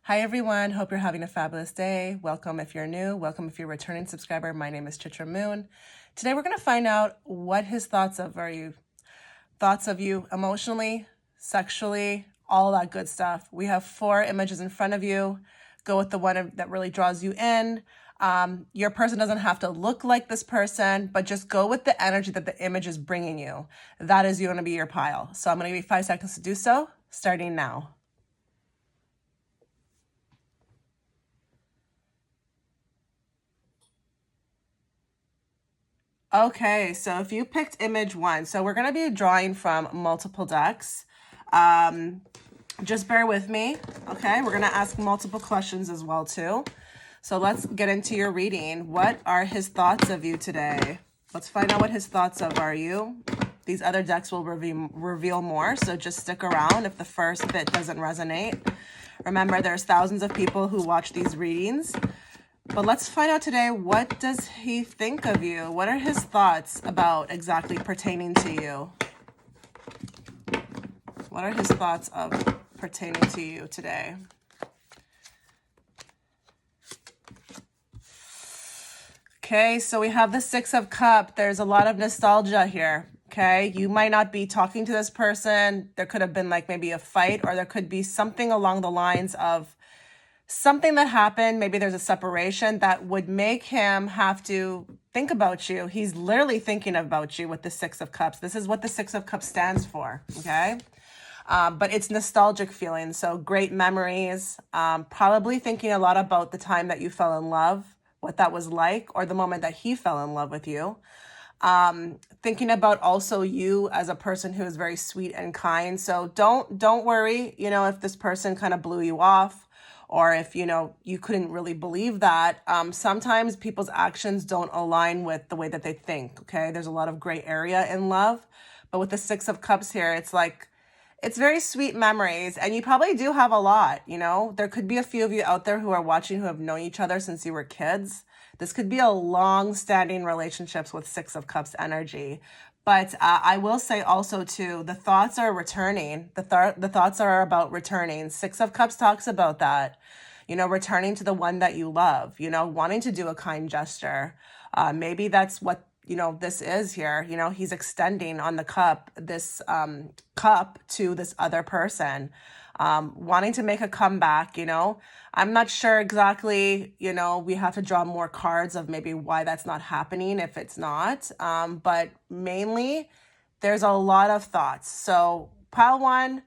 Hi everyone, hope you're having a fabulous day. Welcome if you're new, welcome if you're a returning subscriber. My name is Chitra Moon. Today we're going to find out what his thoughts of you emotionally, sexually, all that good stuff. We have 4 images in front of you. Go with the one that really draws you in. Your person doesn't have to look like this person, but just go with the energy that the image is bringing you. That is going to be your pile. So I'm going to give you 5 seconds to do so, starting now. Okay, so if you picked image 1, so we're going to be drawing from multiple decks. Just bear with me, okay? We're going to ask multiple questions as well, too. So let's get into your reading. What are his thoughts of you today? Let's find out what his thoughts of are you. These other decks will reveal more, so just stick around if the first bit doesn't resonate. Remember, there's thousands of people who watch these readings. But let's find out today, what does he think of you? What are his thoughts about exactly pertaining to you? What are his thoughts of pertaining to you today? Okay, so we have the 6 of Cups. There's a lot of nostalgia here, okay? You might not be talking to this person. There could have been like maybe a fight, or there could be something along the lines of something that happened. Maybe there's a separation that would make him have to think about you. He's literally thinking about you with the 6 of Cups. This is what the 6 of Cups stands for, okay? But it's nostalgic feeling. So great memories, probably thinking a lot about the time that you fell in love, what that was like, or the moment that he fell in love with you. Thinking about also you as a person who is very sweet and kind. So don't worry, if this person kind of blew you off, or if, you couldn't really believe that. Sometimes people's actions don't align with the way that they think, okay? There's a lot of gray area in love. But with the 6 of Cups here, it's like, it's very sweet memories. And you probably do have a lot, There could be a few of you out there who are watching who have known each other since you were kids. This could be a long-standing relationships with 6 of Cups energy. But I will say also, too, the thoughts are returning. The thoughts are about returning. 6 of Cups talks about that, returning to the one that you love, wanting to do a kind gesture. Maybe that's what, this is here. He's extending on the cup, this cup to this other person, wanting to make a comeback, I'm not sure exactly, we have to draw more cards of maybe why that's not happening if it's not. But mainly, there's a lot of thoughts. So pile 1,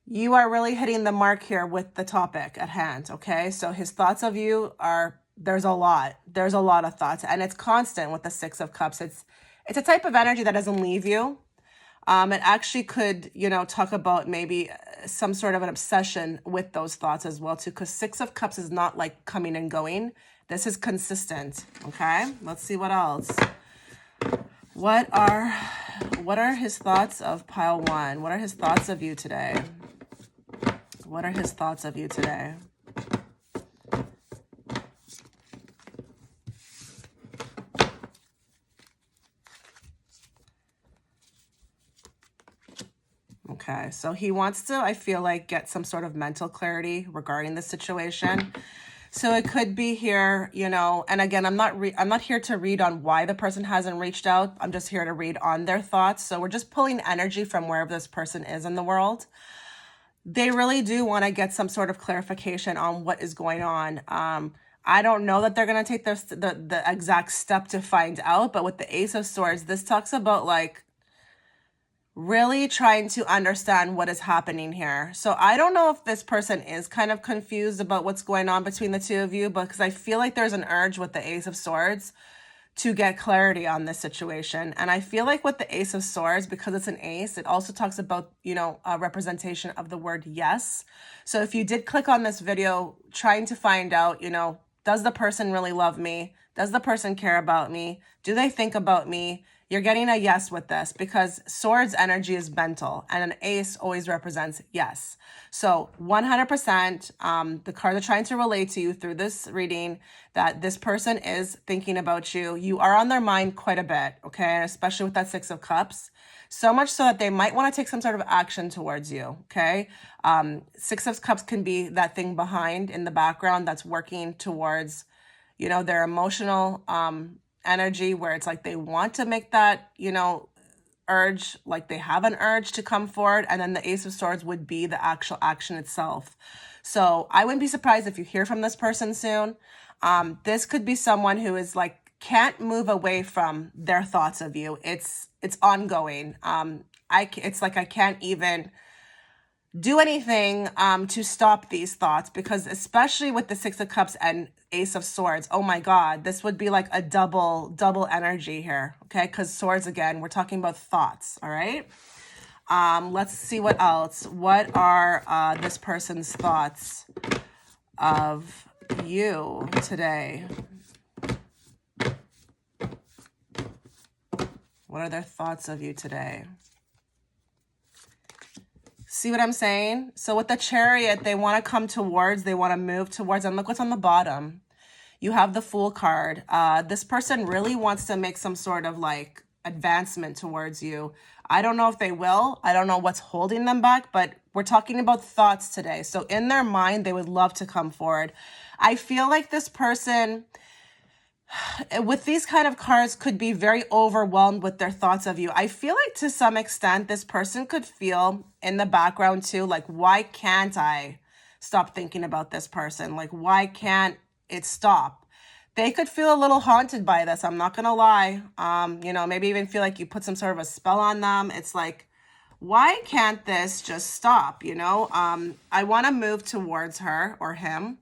you are really hitting the mark here with the topic at hand, okay? So his thoughts of you are, there's a lot of thoughts, and it's constant with the 6 of Cups. It's a type of energy that doesn't leave you. It actually could, talk about maybe some sort of an obsession with those thoughts as well, too, because 6 of Cups is not like coming and going. This is consistent, okay? Let's see what else. What are his thoughts of pile 1? What are his thoughts of you today? What are his thoughts of you today? Okay, so he wants to, I feel like, get some sort of mental clarity regarding the situation. So it could be here, and again, I'm not here to read on why the person hasn't reached out. I'm just here to read on their thoughts. So we're just pulling energy from wherever this person is in the world. They really do want to get some sort of clarification on what is going on. I don't know that they're going to take the exact step to find out, but with the Ace of Swords, this talks about like really trying to understand what is happening here. So I don't know if this person is kind of confused about what's going on between the two of you, because I feel like there's an urge with the Ace of Swords to get clarity on this situation. And I feel like with the Ace of Swords, because it's an ace, it also talks about, a representation of the word yes. So if you did click on this video trying to find out, does the person really love me? Does the person care about me? Do they think about me? You're getting a yes with this because swords energy is mental and an ace always represents yes. So 100%, the cards are trying to relate to you through this reading that this person is thinking about you. You are on their mind quite a bit, okay? And especially with that Six of Cups. So much so that they might want to take some sort of action towards you, okay? Six of Cups can be that thing behind in the background that's working towards, you know, their emotional energy where it's like they want to make that, you know, urge, like they have an urge to come forward. And then the Ace of Swords would be the actual action itself. So I wouldn't be surprised if you hear from this person soon. This could be someone who is like, can't move away from their thoughts of you. It's ongoing. It's like I can't even do anything to stop these thoughts, because especially with the Six of Cups and Ace of Swords, oh my God, this would be like a double energy here, okay? Because swords, again, we're talking about thoughts, all right? Let's see what else. What are this person's thoughts of you today? What are their thoughts of you today? See what I'm saying? So with the Chariot, they want to come towards, they want to move towards, and look what's on the bottom. You have the Fool card. This person really wants to make some sort of like advancement towards you. I don't know if they will. I don't know what's holding them back, but we're talking about thoughts today. So in their mind, they would love to come forward. I feel like this person, with these kind of cards, could be very overwhelmed with their thoughts of you. I feel like to some extent, this person could feel in the background too, like, why can't I stop thinking about this person? Like, why can't it stop? They could feel a little haunted by this. I'm not going to lie. You know, maybe even feel like you put some sort of a spell on them. It's like, why can't this just stop? You know, I want to move towards her or him.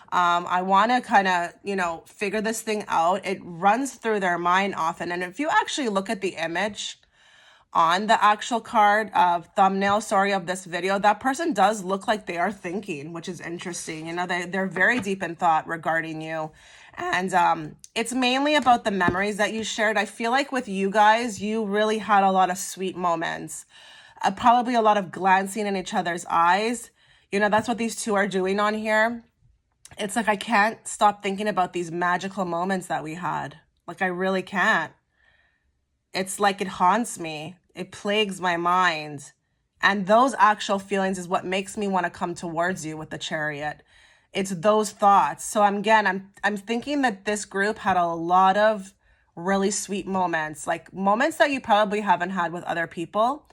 I want to kind of, you know, figure this thing out. It runs through their mind often. And if you actually look at the image on the actual card of thumbnail, of this video, that person does look like they are thinking, which is interesting. You know, they're very deep in thought regarding you. And it's mainly about the memories that you shared. I feel like with you guys, you really had a lot of sweet moments, probably a lot of glancing in each other's eyes. You know, that's what these two are doing on here. It's like, I can't stop thinking about these magical moments that we had. Like, I really can't. It's like it haunts me. It plagues my mind. And those actual feelings is what makes me want to come towards you with the Chariot. It's those thoughts. So I'm thinking that this group had a lot of really sweet moments, like moments that you probably haven't had with other people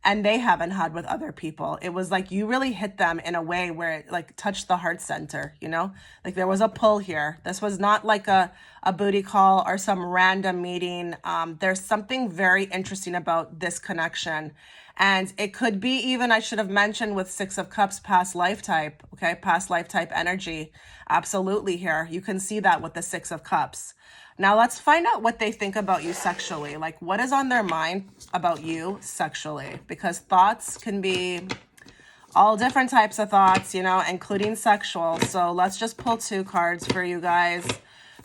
and they haven't had with other people. It was like you really hit them in a way where it like touched the heart center, you know? Like there was a pull here. This was not like a booty call or some random meeting. There's something very interesting about this connection. And it could be even, I should have mentioned with Six of Cups, past life type, okay? Past life type energy. Absolutely here. You can see that with the Six of Cups. Now let's find out what they think about you sexually. Like what is on their mind about you sexually? Because thoughts can be all different types of thoughts, you know, including sexual. So let's just pull two cards for you guys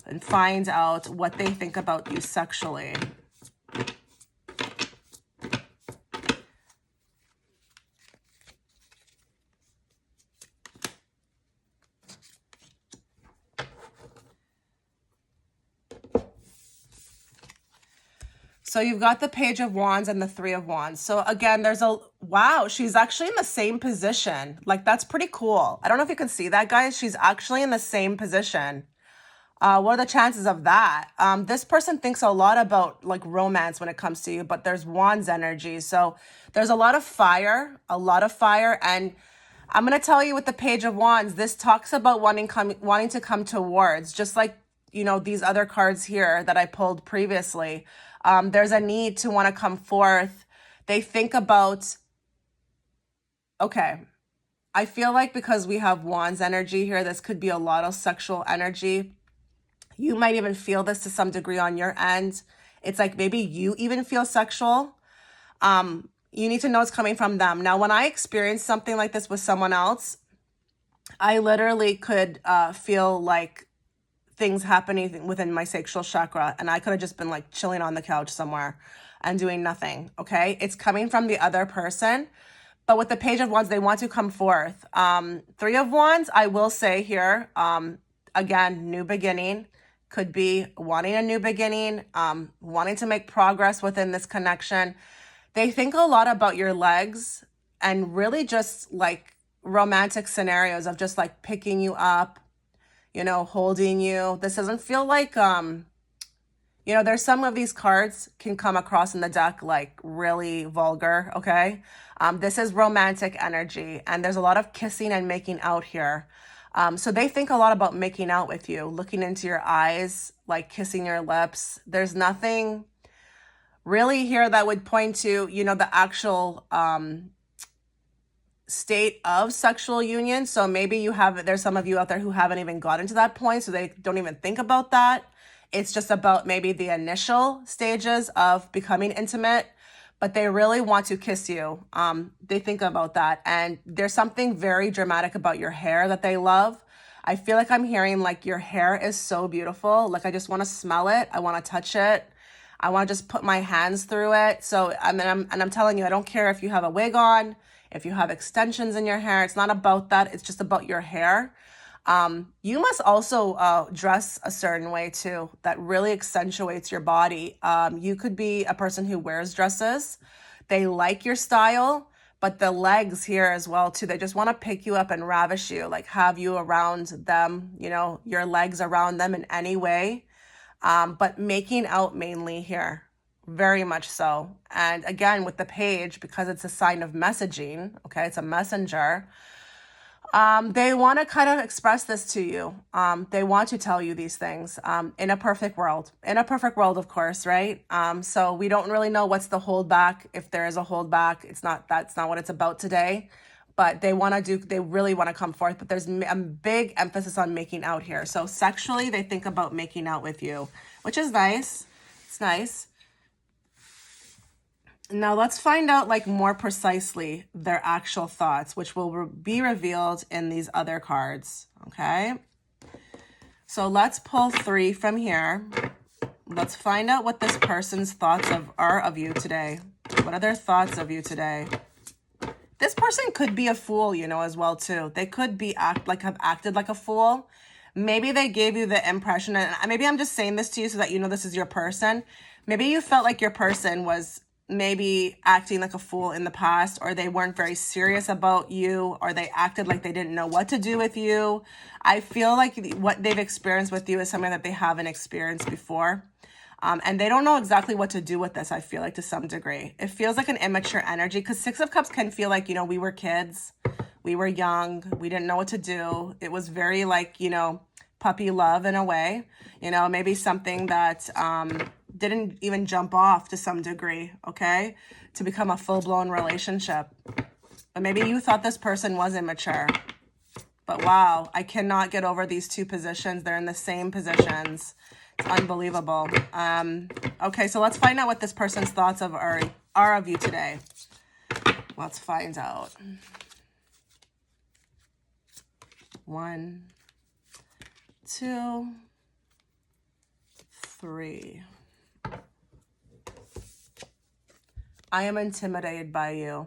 and find out what they think about you sexually. So you've got the Page of Wands and the Three of Wands. So again, there's wow, she's actually in the same position. Like that's pretty cool. I don't know if you can see that, guys. She's actually in the same position. What are the chances of that? This person thinks a lot about like romance when it comes to you, but there's Wands energy. So there's a lot of fire. And I'm going to tell you with the Page of Wands, this talks about wanting to come towards, just like, you know, these other cards here that I pulled previously. There's a need to want to come forth. They think about, okay, I feel like because we have Wands energy here, this could be a lot of sexual energy. You might even feel this to some degree on your end. It's like maybe you even feel sexual. You need to know it's coming from them. Now, when I experienced something like this with someone else, I literally could feel like things happening within my sacral chakra, and I could have just been like chilling on the couch somewhere and doing nothing. Okay, it's coming from the other person. But with the Page of Wands, they want to come forth. Three of Wands, I will say here, again, new beginning. Could be wanting a new beginning, wanting to make progress within this connection. They think a lot about your legs and really just like romantic scenarios of just like picking you up, you know, holding you. This doesn't feel like, you know, there's some of these cards can come across in the deck like really vulgar, okay? This is romantic energy, and there's a lot of kissing and making out here. So they think a lot about making out with you, looking into your eyes, like kissing your lips. There's nothing really here that would point to, you know, the actual state of sexual union. So maybe you have, there's some of you out there who haven't even gotten to that point, so they don't even think about that. It's just about maybe the initial stages of becoming intimate, but they really want to kiss you. They think about that. And there's something very dramatic about your hair that they love. I feel like I'm hearing like your hair is so beautiful. Like I just want to smell it. I want to touch it. I want to just put my hands through it. So I'm telling you, I don't care if you have a wig on, if you have extensions in your hair. It's not about that. It's just about your hair. You must also dress a certain way too that really accentuates your body. You could be a person who wears dresses. They like your style, but the legs here as well too. They just want to pick you up and ravish you, like have you around them, you know, your legs around them in any way. But making out mainly here, very much so. And again, with the page, because it's a sign of messaging, okay, it's a messenger. They want to kind of express this to you. They want to tell you these things in a perfect world. In a perfect world, of course, right? So we don't really know what's the holdback. If there is a holdback, that's not what it's about today. But they really want to come forth. But there's a big emphasis on making out here. So sexually, they think about making out with you, which is nice. It's nice. Now let's find out like more precisely their actual thoughts, which will be revealed in these other cards, okay? So let's pull 3 from here. Let's find out what this person's thoughts are of you today. What are their thoughts of you today? This person could be a fool, you know, as well too. They could be have acted like a fool. Maybe they gave you the impression, and maybe I'm just saying this to you so that you know this is your person. Maybe you felt like your person was maybe acting like a fool in the past, or they weren't very serious about you, or they acted like they didn't know what to do with you. I feel like what they've experienced with you is something that they haven't experienced before. And they don't know exactly what to do with this, I feel like, to some degree. It feels like an immature energy, because 6 of Cups can feel like, you know, we were kids, we were young, we didn't know what to do. It was very like, you know, puppy love in a way, you know, maybe something that didn't even jump off to some degree, okay, to become a full-blown relationship. But maybe you thought this person was immature. But wow, I cannot get over these 2 positions. They're in the same positions. It's unbelievable. Okay, so let's find out what this person's thoughts are of you today. Let's find out. 1, 2, 3. I am intimidated by you.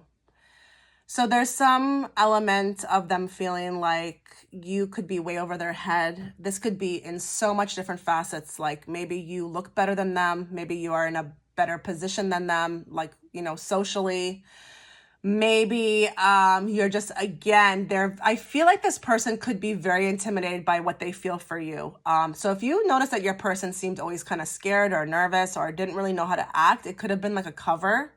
So there's some element of them feeling like you could be way over their head. This could be in so much different facets. Like maybe you look better than them. Maybe you are in a better position than them, like, you know, socially. Maybe you're just, again, I feel like this person could be very intimidated by what they feel for you. So if you notice that your person seemed always kind of scared or nervous or didn't really know how to act, it could have been like a cover.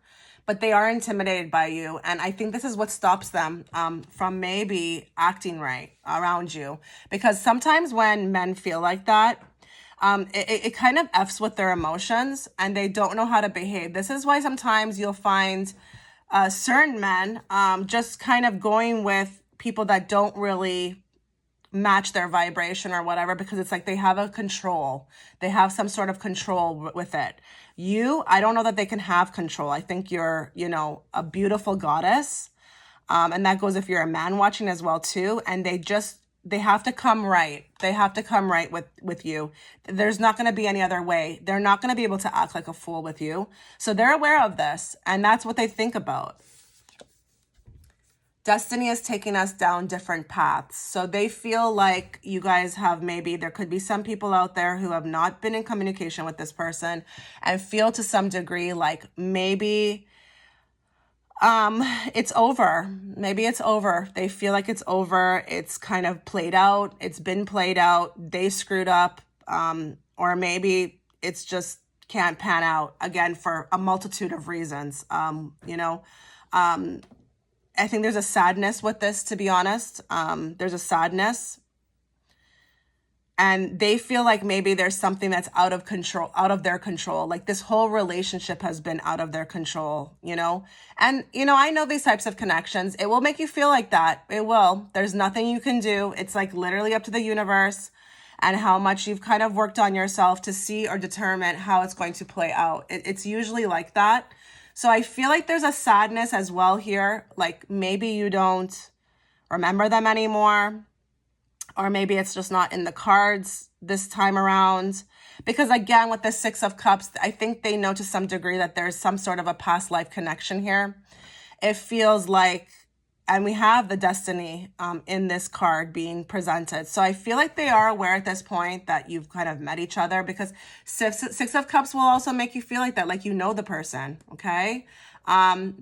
But they are intimidated by you. And I think this is what stops them from maybe acting right around you. Because sometimes when men feel like that, it kind of F's with their emotions and they don't know how to behave. This is why sometimes you'll find certain men just kind of going with people that don't really match their vibration or whatever, because it's like they have a control. They have some sort of control with it. I don't know that they can have control. I think you're, you know, a beautiful goddess. And that goes if you're a man watching as well too. And they just they have to come right. They have to come right with you. There's not going to be any other way. They're not going to be able to act like a fool with you. So they're aware of this, and that's what they think about. Destiny is taking us down different paths. So they feel like you guys have, maybe there could be some people out there who have not been in communication with this person and feel to some degree like maybe it's over. Maybe it's over. They feel like it's over. It's kind of played out. It's been played out. They screwed up. Or maybe it's just can't pan out again for a multitude of reasons. I think there's a sadness with this, to be honest. There's a sadness. And they feel like maybe there's something that's out of control, out of their control. Like this whole relationship has been out of their control, And, I know these types of connections. It will make you feel like that. It will. There's nothing you can do. It's like literally up to the universe and how much you've kind of worked on yourself to see or determine how it's going to play out. It's usually like that. So I feel like there's a sadness as well here. Like maybe you don't remember them anymore. Or maybe it's just not in the cards this time around. Because again, with the Six of Cups, I think they know to some degree that there's some sort of a past life connection here. It feels like, and we have the Destiny in this card being presented. So I feel like they are aware at this point that you've kind of met each other, because Six of Cups will also make you feel like that, like you know the person, okay?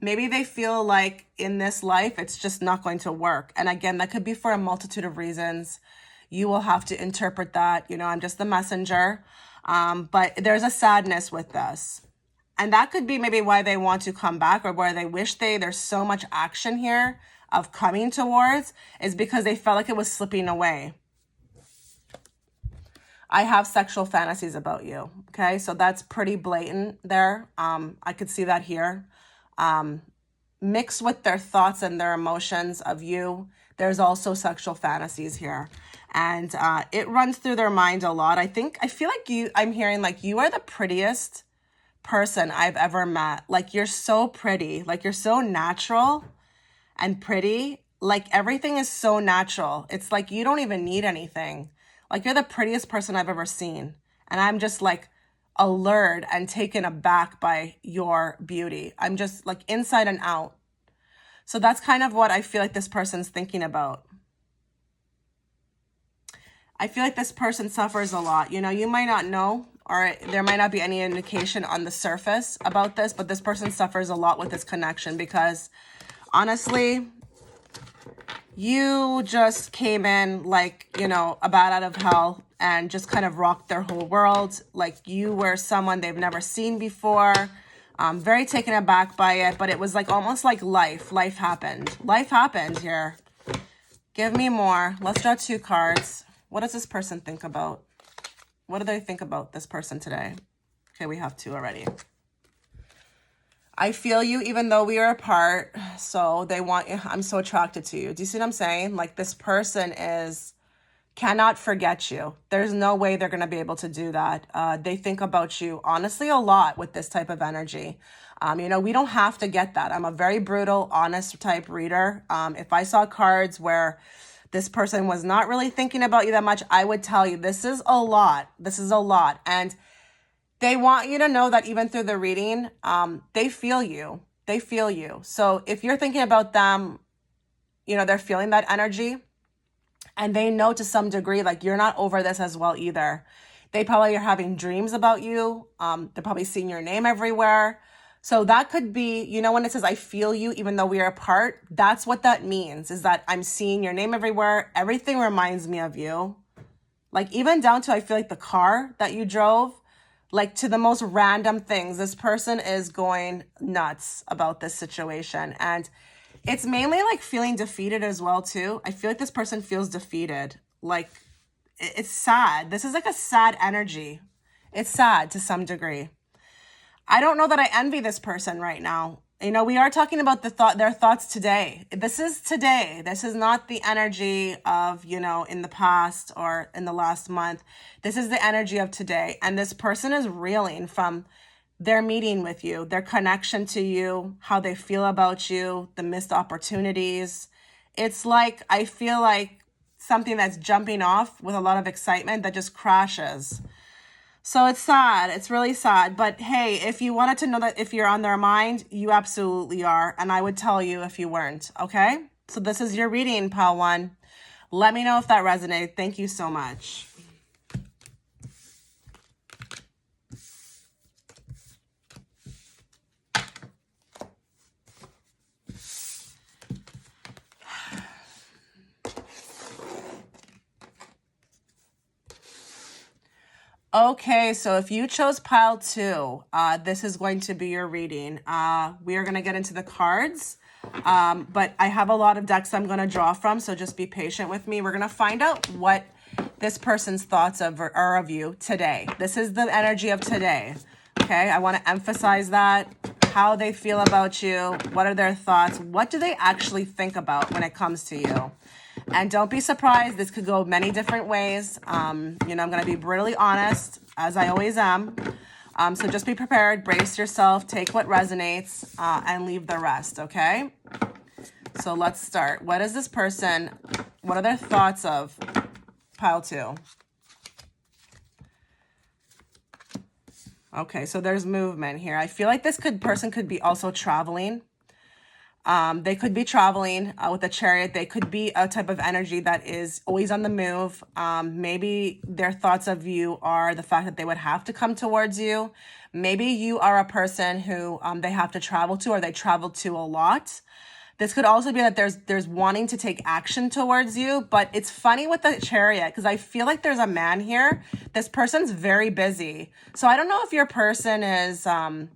Maybe they feel like in this life, it's just not going to work. And again, that could be for a multitude of reasons. You will have to interpret that. I'm just the messenger. But there's a sadness with this. And that could be maybe why they want to come back, or where they wish there's so much action here of coming towards, is because they felt like it was slipping away. I have sexual fantasies about you. Okay. So that's pretty blatant there. I could see that here. Mixed with their thoughts and their emotions of you, there's also sexual fantasies here. And it runs through their mind a lot. I feel like I'm hearing like you are the prettiest person I've ever met. Like you're so pretty, like you're so natural and pretty. Like everything is so natural. It's like you don't even need anything. Like you're the prettiest person I've ever seen. And I'm just like allured and taken aback by your beauty. I'm just like inside and out. So that's kind of what I feel like this person's thinking about. I feel like this person suffers a lot. You might not know, or there might not be any indication on the surface about this, but this person suffers a lot with this connection because honestly, you just came in like, a bat out of hell and just kind of rocked their whole world. Like you were someone they've never seen before. Very taken aback by it, but it was like almost like life happened. Life happened here. Give me more. Let's draw 2 cards. What does this person think about? What do they think about this person today? Okay, we have 2 already. I feel you even though we are apart. So they want you. I'm so attracted to you. Do you see what I'm saying? Like this person cannot forget you. There's no way they're going to be able to do that. They think about you honestly a lot with this type of energy. We don't have to get that. I'm a very brutal, honest type reader. If I saw cards where this person was not really thinking about you that much, I would tell you this is a lot. This is a lot. And they want you to know that even through the reading, they feel you. They feel you. So if you're thinking about them, they're feeling that energy. And they know to some degree, like you're not over this as well either. They probably are having dreams about you. They're probably seeing your name everywhere. So that could be, when it says, I feel you, even though we are apart, that's what that means, is that I'm seeing your name everywhere. Everything reminds me of you. Like even down to, I feel like the car that you drove, like to the most random things. This person is going nuts about this situation. And it's mainly like feeling defeated as well too. I feel like this person feels defeated. Like it's sad. This is like a sad energy. It's sad to some degree. I don't know that I envy this person right now. We are talking about their thoughts today. This is today. This is not the energy of, in the past or in the last month. This is the energy of today. And this person is reeling from their meeting with you, their connection to you, how they feel about you, the missed opportunities. It's like, I feel like something that's jumping off with a lot of excitement that just crashes. So it's sad. It's really sad. But hey, if you wanted to know that if you're on their mind, you absolutely are. And I would tell you if you weren't. Okay? So this is your reading, Pile 1. Let me know if that resonated. Thank you so much. Okay, so if you chose pile 2, this is going to be your reading. We are going to get into the cards, but I have a lot of decks I'm going to draw from, so just be patient with me. We're going to find out what this person's thoughts are of you today. This is the energy of today, okay? I want to emphasize that, how they feel about you, what are their thoughts, what do they actually think about when it comes to you? And don't be surprised, this could go many different ways. I'm going to be brutally honest, as I always am. So just be prepared, brace yourself, take what resonates, and leave the rest, okay? So let's start. What is this person, what are their thoughts of pile 2? Okay, so there's movement here. I feel like this person could be also traveling. They could be traveling with a chariot. They could be a type of energy that is always on the move. Maybe their thoughts of you are the fact that they would have to come towards you. Maybe you are a person who they have to travel to, or they travel to a lot. This could also be that there's wanting to take action towards you, but it's funny with the chariot because I feel like there's a man here. This person's very busy. So I don't know if your person is a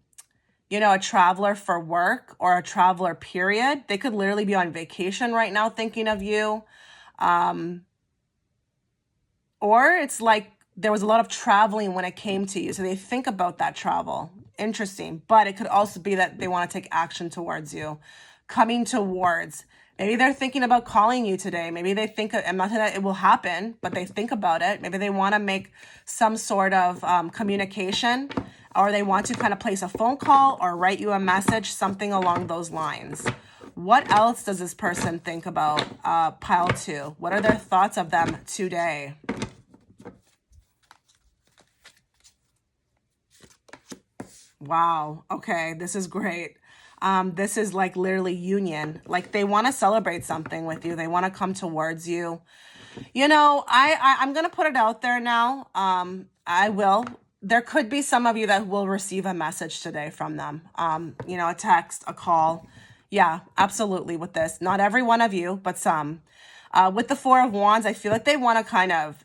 traveler for work or a traveler, period. They could literally be on vacation right now thinking of you. Or it's like there was a lot of traveling when it came to you. So they think about that travel. Interesting. But it could also be that they want to take action towards you. Coming towards. Maybe they're thinking about calling you today. Maybe they think, I'm not saying that it will happen, but they think about it. Maybe they want to make some sort of communication, or they want to kind of place a phone call or write you a message, something along those lines. What else does this person think about pile 2? What are their thoughts of them today? Wow. Okay, this is great. This is like literally union. Like they want to celebrate something with you. They want to come towards you. I'm going to put it out there now. I will. There could be some of you that will receive a message today from them. A text, a call. Yeah, absolutely with this. Not every one of you, but some. With the 4 of Wands, I feel like they want to kind of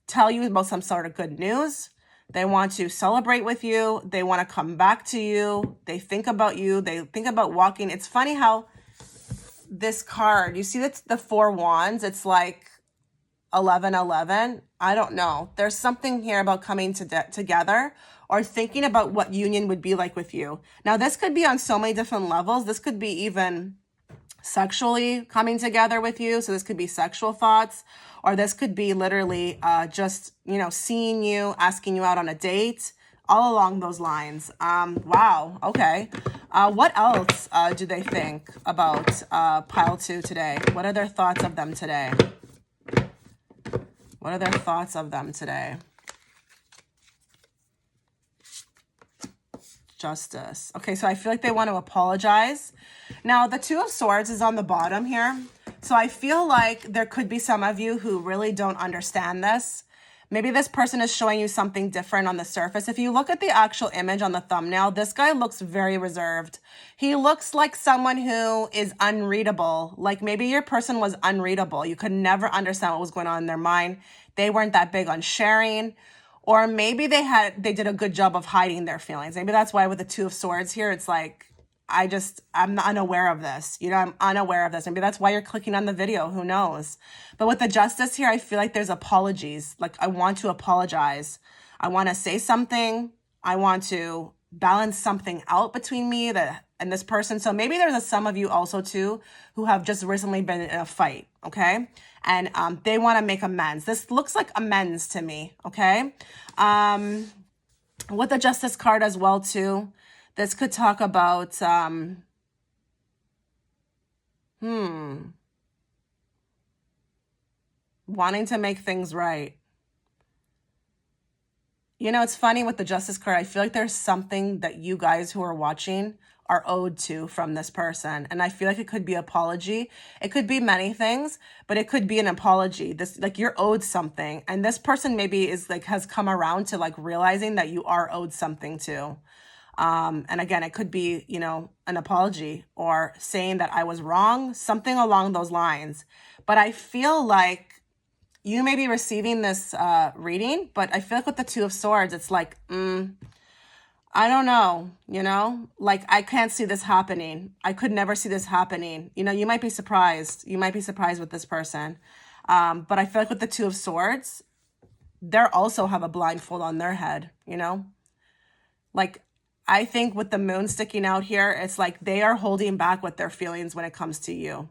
tell you about some sort of good news. They want to celebrate with you. They want to come back to you. They think about you. They think about walking. It's funny how this card, you see that's the 4 Wands. It's like 1111. I don't know. There's something here about coming together or thinking about what union would be like with you. Now, this could be on so many different levels. This could be even sexually coming together with you. So this could be sexual thoughts, or this could be literally just, seeing you, asking you out on a date, all along those lines. Wow. Okay. What else do they think about pile 2 today? What are their thoughts of them today? What are their thoughts of them today? Justice. Okay, so I feel like they want to apologize. Now, the 2 of Swords is on the bottom here. So I feel like there could be some of you who really don't understand this. Maybe this person is showing you something different on the surface. If you look at the actual image on the thumbnail, this guy looks very reserved. He looks like someone who is unreadable. Like maybe your person was unreadable. You could never understand what was going on in their mind. They weren't that big on sharing. Or maybe they did a good job of hiding their feelings. Maybe that's why with the 2 of Swords here, it's like, I'm unaware of this. I'm unaware of this. Maybe that's why you're clicking on the video. Who knows? But with the Justice here, I feel like there's apologies. Like I want to apologize. I want to say something. I want to balance something out between me and this person. So maybe there's some of you also too who have just recently been in a fight. Okay. And they want to make amends. This looks like amends to me. Okay. With the Justice card as well too. This could talk about, wanting to make things right. You know, it's funny with the Justice card. I feel like there's something that you guys who are watching are owed to from this person. And I feel like it could be apology. It could be many things, but it could be an apology. This, like, you're owed something. And this person maybe is like, has come around to like realizing that you are owed something too. And again, it could be, you know, an apology or saying that I was wrong, something along those lines. But I feel like you may be receiving this reading, but I feel like with the Two of Swords, it's like, I don't know, you know, like I can't see this happening. I could never see this happening. You know, you might be surprised. You might be surprised with this person. But I feel like with the Two of Swords, they also have a blindfold on their head, you know, like I think with the moon sticking out here, it's like they are holding back with their feelings when it comes to you.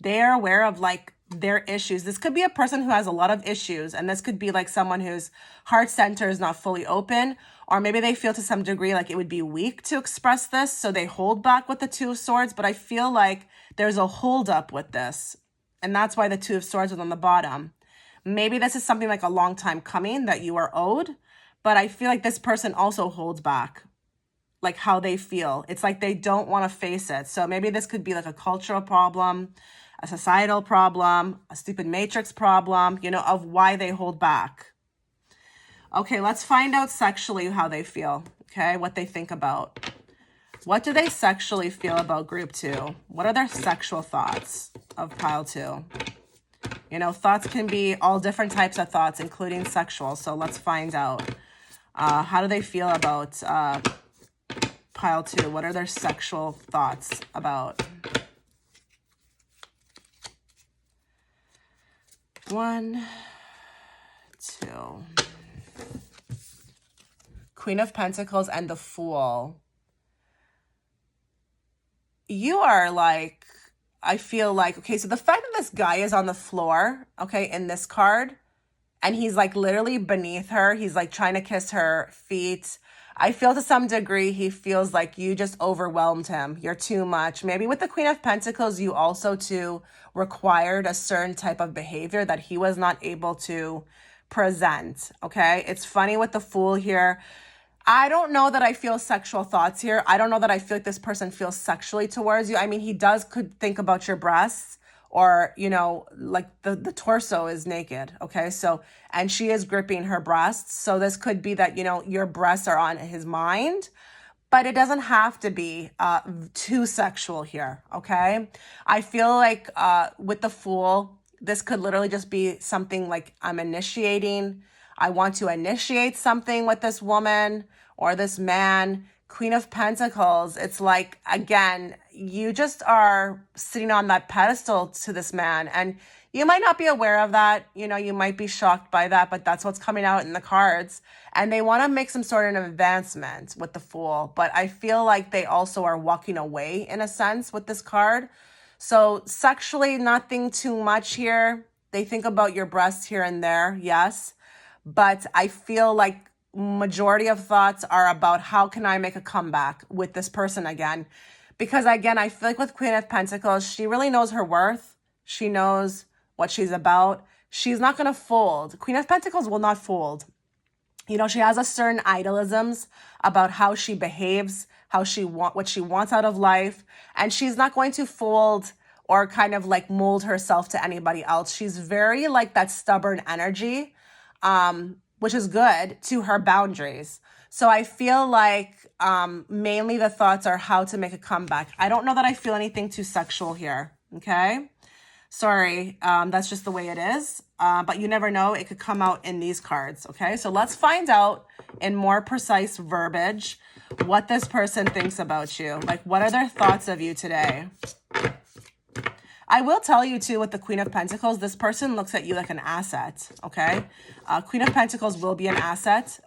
They are aware of like their issues. This could be a person who has a lot of issues, and this could be like someone whose heart center is not fully open, or maybe they feel to some degree like it would be weak to express this, so they hold back with the Two of Swords. But I feel like there's a hold up with this, and that's why the Two of Swords was on the bottom. Maybe this is something like a long time coming that you are owed, but I feel like this person also holds back like how they feel. It's like they don't want to face it. So maybe this could be like a cultural problem, a societal problem, a stupid matrix problem, you know, of why they hold back. Okay, let's find out sexually how they feel, okay, what they think about. What do they sexually feel about group 2? What are their sexual thoughts of pile 2? You know, thoughts can be all different types of thoughts, including sexual. So let's find out. How do they feel about pile 2? What are their sexual thoughts about? 1, 2. Queen of Pentacles and the Fool. You are like, I feel like, okay, so the fact that this guy is on the floor, okay, in this card, and he's like literally beneath her, he's like trying to kiss her feet. I feel to some degree he feels like you just overwhelmed him. You're too much. Maybe with the Queen of Pentacles, you also too required a certain type of behavior that he was not able to present, okay? It's funny with the Fool here. I don't know that I feel sexual thoughts here. I don't know that I feel like this person feels sexually towards you. I mean, he could think about your breasts, or, you know, like the torso is naked, okay? So, and she is gripping her breasts. So this could be that, you know, your breasts are on his mind, but it doesn't have to be too sexual here, okay? I feel like with the Fool, this could literally just be something like I'm initiating. I want to initiate something with this woman or this man. Queen of Pentacles, it's like, again, you just are sitting on that pedestal to this man, and you might not be aware of that. You know, you might be shocked by that, but that's what's coming out in the cards. And they want to make some sort of advancement with the Fool, but I feel like they also are walking away in a sense with this card. So sexually, nothing too much here. They think about your breasts here and there, yes. But I feel like majority of thoughts are about how can I make a comeback with this person again? Because again, I feel like with Queen of Pentacles, she really knows her worth. She knows what she's about. She's not going to fold. Queen of Pentacles will not fold. You know, she has a certain idealisms about how she behaves, how what she wants out of life. And she's not going to fold or kind of like mold herself to anybody else. She's very like that stubborn energy, which is good, to her boundaries. So I feel like mainly the thoughts are how to make a comeback. I don't know that I feel anything too sexual here, okay? Sorry, that's just the way it is. But you never know, it could come out in these cards, okay? So let's find out in more precise verbiage what this person thinks about you. Like, what are their thoughts of you today? I will tell you too, with the Queen of Pentacles, this person looks at you like an asset, okay? Queen of Pentacles will be an asset,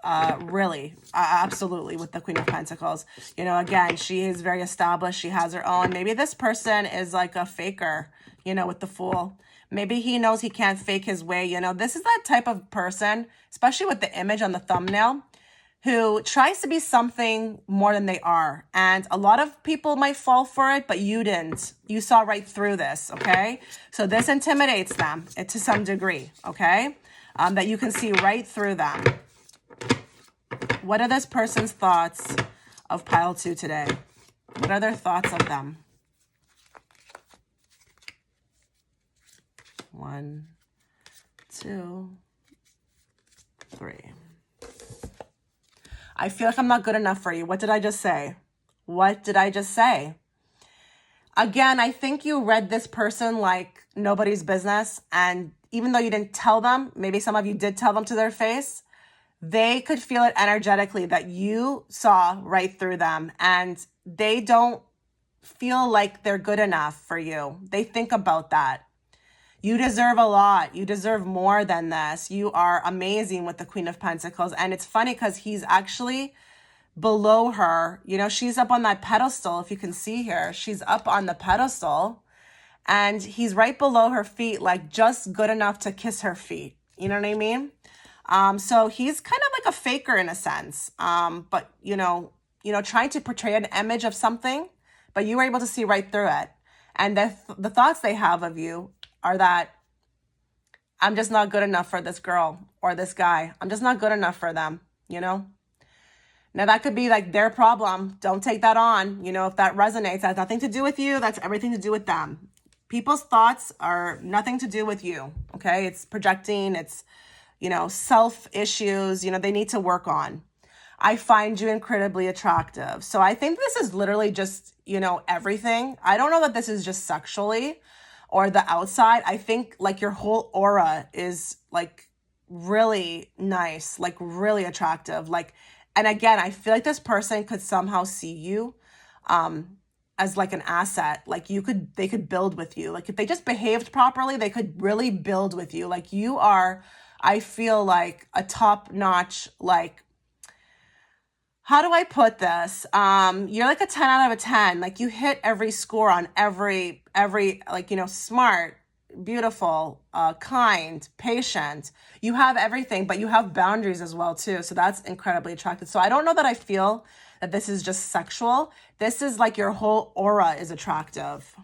really, absolutely, with the Queen of Pentacles. You know, again, she is very established. She has her own. Maybe this person is like a faker, you know, with the Fool. Maybe he knows he can't fake his way. You know, this is that type of person, especially with the image on the thumbnail. who tries to be something more than they are. And a lot of people might fall for it, but you didn't. You saw right through this, okay? So this intimidates them to some degree, okay? That you can see right through them. What are this person's thoughts of pile 2 today? What are their thoughts of them? 1, 2, 3. I feel like I'm not good enough for you. What did I just say? What did I just say? Again, I think you read this person like nobody's business. And even though you didn't tell them, maybe some of you did tell them to their face, they could feel it energetically that you saw right through them. And they don't feel like they're good enough for you. They think about that. You deserve a lot. You deserve more than this. You are amazing with the Queen of Pentacles. And it's funny because he's actually below her. You know, she's up on that pedestal. If you can see here, she's up on the pedestal and he's right below her feet, like just good enough to kiss her feet. You know what I mean? So he's kind of like a faker in a sense. But you know, trying to portray an image of something, but you were able to see right through it. And the thoughts they have of you are that I'm just not good enough for this girl or this guy. I'm just not good enough for them, you know? Now that could be like their problem. Don't take that on. You know, if that resonates, that has nothing to do with you. That's everything to do with them. People's thoughts are nothing to do with you, okay? It's projecting, it's, you know, self issues, you know, they need to work on. I find you incredibly attractive. So I think this is literally just, you know, everything. I don't know that this is just sexually or the outside. I think like your whole aura is like really nice, like really attractive. Like, and again, I feel like this person could somehow see you as like an asset. Like they could build with you. Like if they just behaved properly, they could really build with you. Like you are, I feel like a top-notch, like, how do I put this? You're like a 10 out of a 10. Like you hit every score on every, like, you know, smart, beautiful, kind, patient. You have everything, but you have boundaries as well too. So that's incredibly attractive. So I don't know that I feel that this is just sexual. This is like your whole aura is attractive.